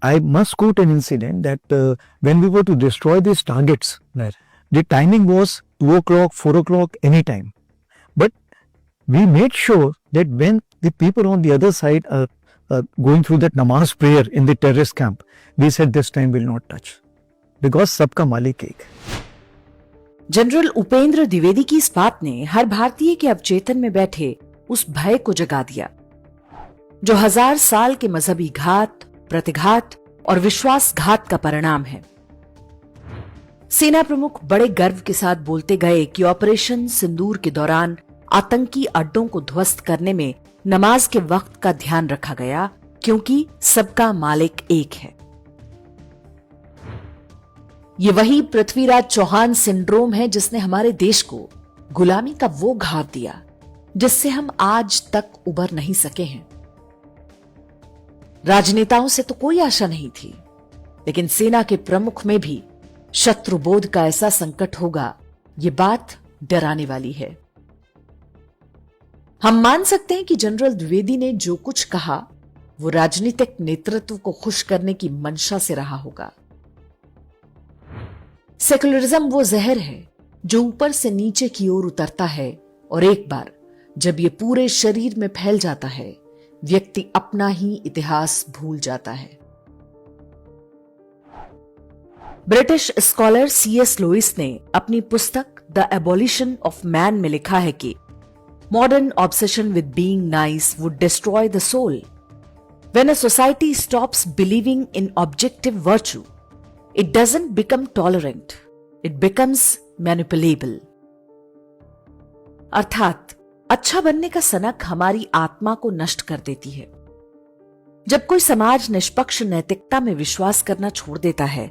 I must quote an incident that when we were to destroy these targets, the timing was 2 o'clock, 4 o'clock, any time. But we made sure that when the people on the other side are going through that namaz prayer in the terrorist camp, we said this time we'll not touch. Because सबका मालिक एक है. General Upendra Dwivedi की इस बात ने हर भारतीय के अवचेतन में बैठे उस भय को जगा दिया जो 1000 साल के मजहबी घात, प्रतिघात और विश्वासघात का परिणाम है. सेना प्रमुख बड़े गर्व के साथ बोलते गए कि ऑपरेशन सिंदूर के दौरान आतंकी अड्डों को ध्वस्त करने में नमाज के वक्त का ध्यान रखा गया क्योंकि सबका मालिक एक है. ये वही पृथ्वीराज चौहान सिंड्रोम है जिसने हमारे देश को गुलामी का वो घात दिया जिससे हम आज तक उबर नहीं सके हैं. राजनेताओं से तो कोई आशा नहीं थी, लेकिन सेना के प्रमुख में भी शत्रुबोध का ऐसा संकट होगा, ये बात डराने वाली है. हम मान सकते हैं कि जनरल द्विवेदी ने जो कुछ कहा वो राजनीतिक नेतृत्व को खुश करने की मंशा से रहा होगा. सेकुलरिज्म वो जहर है जो ऊपर से नीचे की ओर उतरता है और एक बार जब ये पूरे शरीर में फैल जाता है, व्यक्ति अपना ही इतिहास भूल जाता है. British scholar C.S. लुइस ने अपनी पुस्तक द एबॉलिशन ऑफ मैन में लिखा है कि modern obsession with being nice would destroy the soul. When a society stops believing in objective virtue, it doesn't become tolerant, it becomes manipulable. अर्थात अच्छा बनने का सनक हमारी आत्मा को नष्ट कर देती है. जब कोई समाज निष्पक्ष नैतिकता में विश्वास करना छोड़ देता है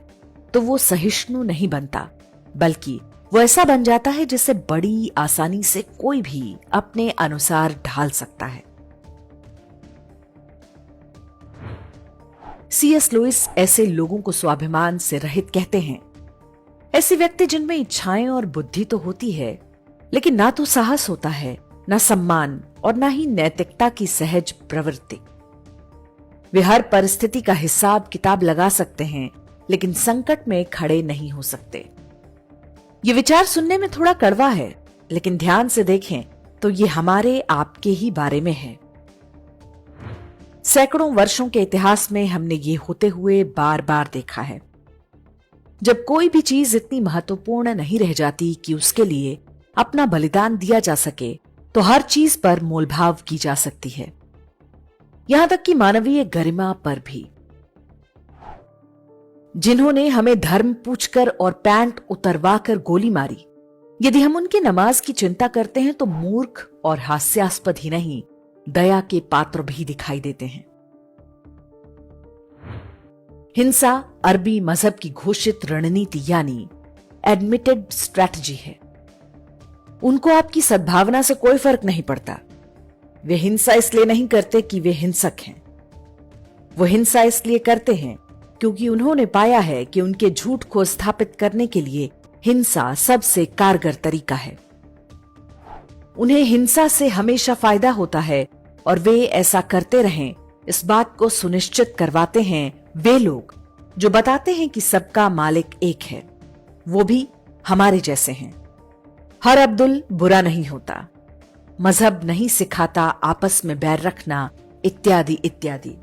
तो वो सहिष्णु नहीं बनता, बल्कि वो ऐसा बन जाता है जिसे बड़ी आसानी से कोई भी अपने अनुसार ढाल सकता है. C.S. लुइस ऐसे लोगों को स्वाभिमान से रहित कहते हैं. ऐसे व्यक्ति जिनमें इच्छाएं और बुद्धि तो होती है, लेकिन ना तो साहस होता है, ना सम्मान और ना ही नैतिकता की सहज प्रवृत्ति. वे हर परिस्थिति का हिसाब किताब लगा सकते हैं, लेकिन संकट में खड़े नहीं हो सकते. ये विचार सुनने में थोड़ा कड़वा है, लेकिन ध्यान से देखें तो ये हमारे आपके ही बारे में है. सैकड़ों वर्षों के इतिहास में हमने ये होते हुए बार बार देखा है. जब कोई भी चीज इतनी महत्वपूर्ण नहीं रह जाती कि उसके लिए अपना बलिदान दिया जा सके, तो हर चीज पर मोलभाव की जा सकती है, यहां तक कि मानवीय गरिमा पर भी. जिन्होंने हमें धर्म पूछकर और पैंट उतरवाकर गोली मारी, यदि हम उनकी नमाज की चिंता करते हैं तो मूर्ख और हास्यास्पद ही नहीं, दया के पात्र भी दिखाई देते हैं. हिंसा अरबी मजहब की घोषित रणनीति यानी एडमिटेड स्ट्रैटेजी है. उनको आपकी सद्भावना से कोई फर्क नहीं पड़ता. वे हिंसा इसलिए नहीं करते कि वे हिंसक हैं. वो हिंसा इसलिए करते हैं क्योंकि उन्होंने पाया है कि उनके झूठ को स्थापित करने के लिए हिंसा सबसे कारगर तरीका है. उन्हें हिंसा से हमेशा फायदा होता है और वे ऐसा करते रहें, इस बात को सुनिश्चित करवाते हैं वे लोग जो बताते हैं कि सबका मालिक एक है, वो भी हमारे जैसे हैं. हर अब्दुल बुरा नहीं होता, मजहब नहीं सिखाता आपस में बैर रखना, इत्यादि इत्यादि.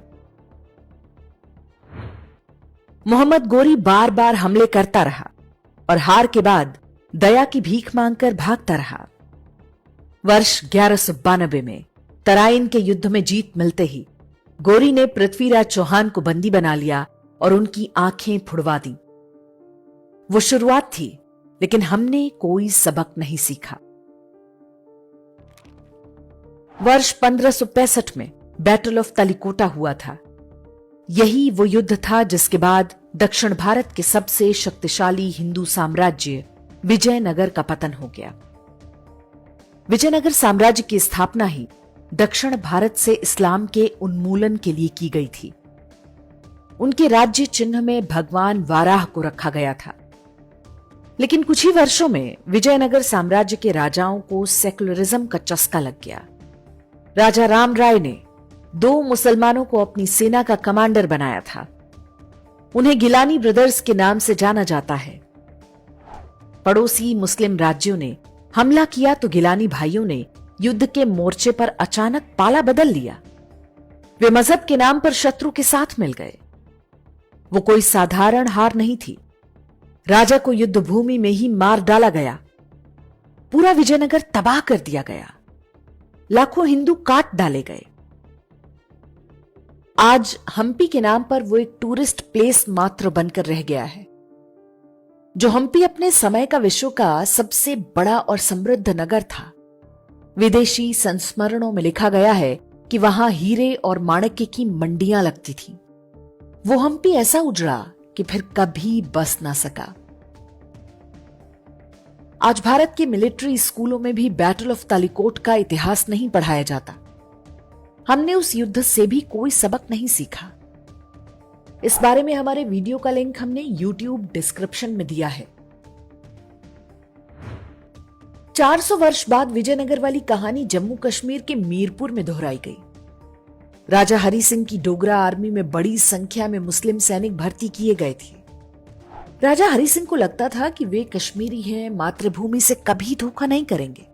मोहम्मद गोरी बार बार हमले करता रहा और हार के बाद दया की भीख मांगकर भागता रहा. वर्ष 1192 में तराइन के युद्ध में जीत मिलते ही गोरी ने पृथ्वीराज चौहान को बंदी बना लिया और उनकी आंखें फुड़वा दी. वो शुरुआत थी, लेकिन हमने कोई सबक नहीं सीखा. वर्ष 1565 में बैटल ऑफ तलिकोटा हुआ था. यही वो युद्ध था जिसके बाद दक्षिण भारत के सबसे शक्तिशाली हिंदू साम्राज्य विजयनगर का पतन हो गया. विजयनगर साम्राज्य की स्थापना ही दक्षिण भारत से इस्लाम के उन्मूलन के लिए की गई थी. उनके राज्य चिन्ह में भगवान वाराह को रखा गया था. लेकिन कुछ ही वर्षों में विजयनगर साम्राज्य के राजाओं को सेकुलरिज्म का चस्का लग गया. राजा राम राय ने 2 मुसलमानों को अपनी सेना का कमांडर बनाया था. उन्हें गिलानी ब्रदर्स के नाम से जाना जाता है। पड़ोसी मुस्लिम राज्यों ने हमला किया तो गिलानी भाइयों ने युद्ध के मोर्चे पर अचानक पाला बदल लिया। वे मजहब के नाम पर शत्रु के साथ मिल गए। वो कोई साधारण हार नहीं थी। राजा को युद्ध भूमि में ही मार डाला गया। पूरा विजयनगर तबाह कर दिया गया। लाखों हिंदू काट डाले गए। आज हम्पी के नाम पर वो एक टूरिस्ट प्लेस मात्र बनकर रह गया है। जो हम्पी अपने समय का विश्व का सबसे बड़ा और समृद्ध नगर था। विदेशी संस्मरणों में लिखा गया है कि वहां हीरे और माणिक्य की मंडियां लगती थी। वो हम्पी ऐसा उजड़ा कि फिर कभी बस ना सका। आज भारत के मिलिट्री स्कूलों में भी बैटल ऑफ तालिकोट का इतिहास नहीं पढ़ाया जाता। हमने उस युद्ध से भी कोई सबक नहीं सीखा। इस बारे में हमारे वीडियो का लिंक हमने YouTube डिस्क्रिप्शन में दिया है। 400 वर्ष बाद विजयनगर वाली कहानी जम्मू कश्मीर के मीरपुर में दोहराई गई। राजा हरि सिंह की डोगरा आर्मी में बड़ी संख्या में मुस्लिम सैनिक भर्ती किए गए थे। राजा हरि सिंह को लगता था कि वे कश्मीरी हैं, मातृभूमि से कभी धोखा नहीं करेंगे।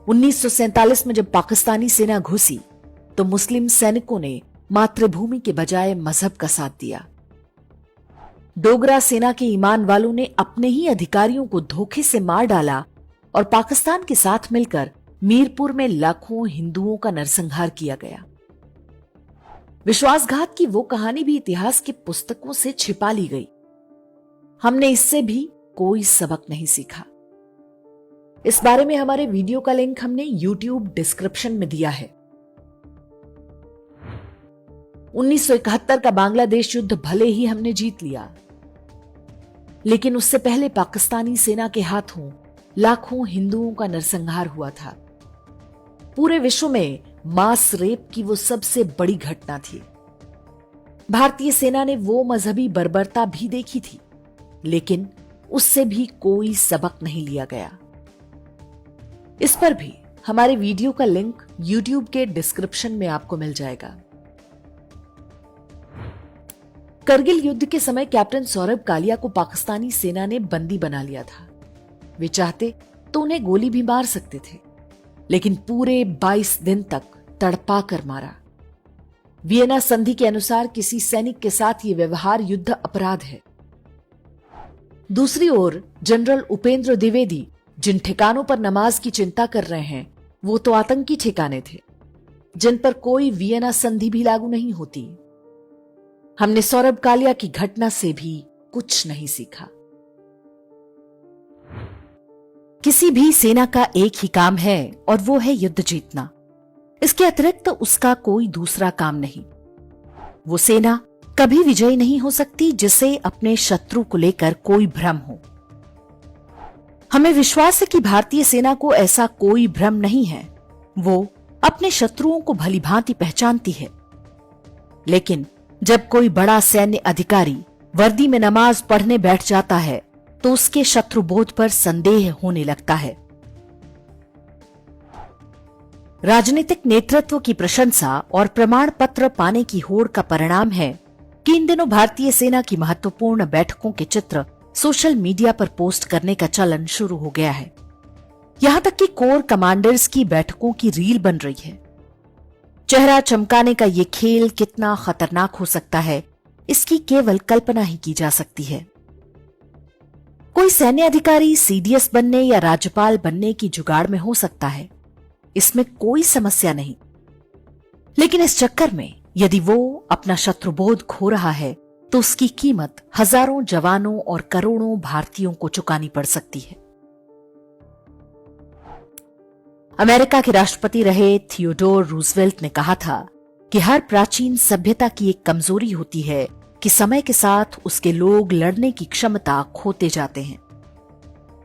1947 में जब पाकिस्तानी सेना घुसी तो मुस्लिम सैनिकों ने मातृभूमि के बजाय मजहब का साथ दिया। डोगरा सेना के ईमान वालों ने अपने ही अधिकारियों को धोखे से मार डाला और पाकिस्तान के साथ मिलकर मीरपुर में लाखों हिंदुओं का नरसंहार किया गया। विश्वासघात की वो कहानी भी इतिहास की पुस्तकों से छिपा ली गई। हमने इससे भी कोई सबक नहीं सीखा। इस बारे में हमारे वीडियो का लिंक हमने YouTube डिस्क्रिप्शन में दिया है। 1971 का बांग्लादेश युद्ध भले ही हमने जीत लिया, लेकिन उससे पहले पाकिस्तानी सेना के हाथों लाखों हिंदुओं का नरसंहार हुआ था। पूरे विश्व में मास रेप की वो सबसे बड़ी घटना थी। भारतीय सेना ने वो मजहबी बर्बरता भी देखी थी, लेकिन उससे भी कोई सबक नहीं लिया गया। इस पर भी हमारे वीडियो का लिंक YouTube के डिस्क्रिप्शन में आपको मिल जाएगा। करगिल युद्ध के समय कैप्टन सौरभ कालिया को पाकिस्तानी सेना ने बंदी बना लिया था। वे चाहते तो उन्हें गोली भी मार सकते थे, लेकिन पूरे 22 दिन तक तड़पा कर मारा। वियना संधि के अनुसार किसी सैनिक के साथ ये व्यवहार युद्ध अपराध है। दूसरी ओर जनरल उपेंद्र द्विवेदी जिन ठिकानों पर नमाज की चिंता कर रहे हैं, वो तो आतंकी ठिकाने थे, जिन पर कोई वियना संधि भी लागू नहीं होती। हमने सौरभ कालिया की घटना से भी कुछ नहीं सीखा। किसी भी सेना का एक ही काम है और वो है युद्ध जीतना। इसके अतिरिक्त उसका कोई दूसरा काम नहीं। वो सेना कभी विजयी नहीं हो सकती जिसे अपने शत्रु को लेकर कोई भ्रम हो। हमें विश्वास है कि भारतीय सेना को ऐसा कोई भ्रम नहीं है। वो अपने शत्रुओं को भलीभांति पहचानती है। लेकिन जब कोई बड़ा सैन्य अधिकारी वर्दी में नमाज पढ़ने बैठ जाता है तो उसके शत्रुबोध पर संदेह होने लगता है। राजनीतिक नेतृत्व की प्रशंसा और प्रमाण पत्र पाने की होड़ का परिणाम है कि इन दिनों भारतीय सेना की महत्वपूर्ण बैठकों के चित्र सोशल मीडिया पर पोस्ट करने का चलन शुरू हो गया है। यहां तक कि कोर कमांडर्स की बैठकों की रील बन रही है। चेहरा चमकाने का ये खेल कितना खतरनाक हो सकता है, इसकी केवल कल्पना ही की जा सकती है। कोई सैन्य अधिकारी सीडीएस बनने या राज्यपाल बनने की जुगाड़ में हो सकता है, इसमें कोई समस्या नहीं। लेकिन इस चक्कर में यदि वो अपना शत्रुबोध खो रहा है तो उसकी कीमत हजारों जवानों और करोड़ों भारतीयों को चुकानी पड़ सकती है। अमेरिका के राष्ट्रपति रहे थियोडोर रूजवेल्ट ने कहा था कि हर प्राचीन सभ्यता की एक कमजोरी होती है कि समय के साथ उसके लोग लड़ने की क्षमता खोते जाते हैं।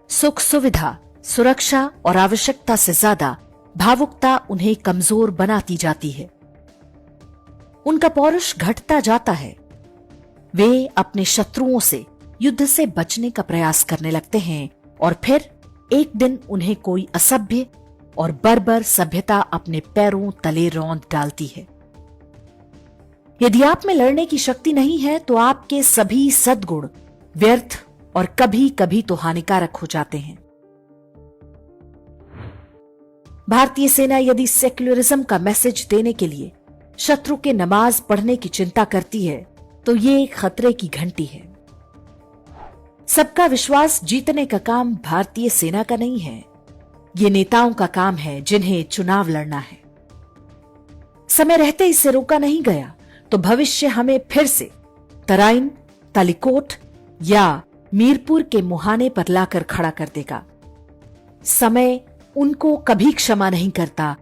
सुख सुविधा, सुरक्षा और आवश्यकता से ज्यादा भावुकता उन्हें कमजोर बनाती जाती है। उनका पौरुष घटता जाता है। वे अपने शत्रुओं से युद्ध से बचने का प्रयास करने लगते हैं और फिर एक दिन उन्हें कोई असभ्य और बर्बर सभ्यता अपने पैरों तले रौंद डालती है। यदि आप में लड़ने की शक्ति नहीं है तो आपके सभी सद्गुण व्यर्थ और कभी कभी तो हानिकारक हो जाते हैं। भारतीय सेना यदि सेक्युलरिज्म का मैसेज देने के लिए शत्रु के नमाज पढ़ने की चिंता करती है तो ये एक खतरे की घंटी है। सबका विश्वास जीतने का काम भारतीय सेना का नहीं है, ये नेताओं का काम है जिन्हें चुनाव लड़ना है। समय रहते इसे रोका नहीं गया तो भविष्य हमें फिर से तराइन, तालिकोट या मीरपुर के मुहाने पर लाकर खड़ा कर देगा। समय उनको कभी क्षमा नहीं करता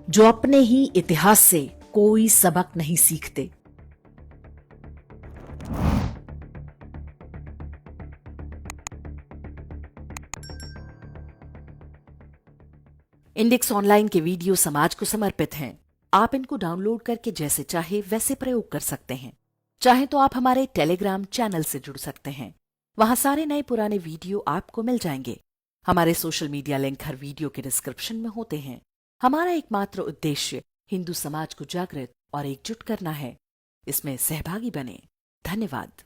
जो अपने ही इतिहास से कोई सबक नहीं सीखते। इंडेक्स ऑनलाइन के वीडियो समाज को समर्पित हैं। आप इनको डाउनलोड करके जैसे चाहे वैसे प्रयोग कर सकते हैं। चाहे तो आप हमारे टेलीग्राम चैनल से जुड़ सकते हैं, वहां सारे नए पुराने वीडियो आपको मिल जाएंगे। हमारे सोशल मीडिया लिंक हर वीडियो के डिस्क्रिप्शन में होते हैं। हमारा एकमात्र उद्देश्य हिंदू समाज को जागृत और एकजुट करना है। इसमें सहभागी बने। धन्यवाद।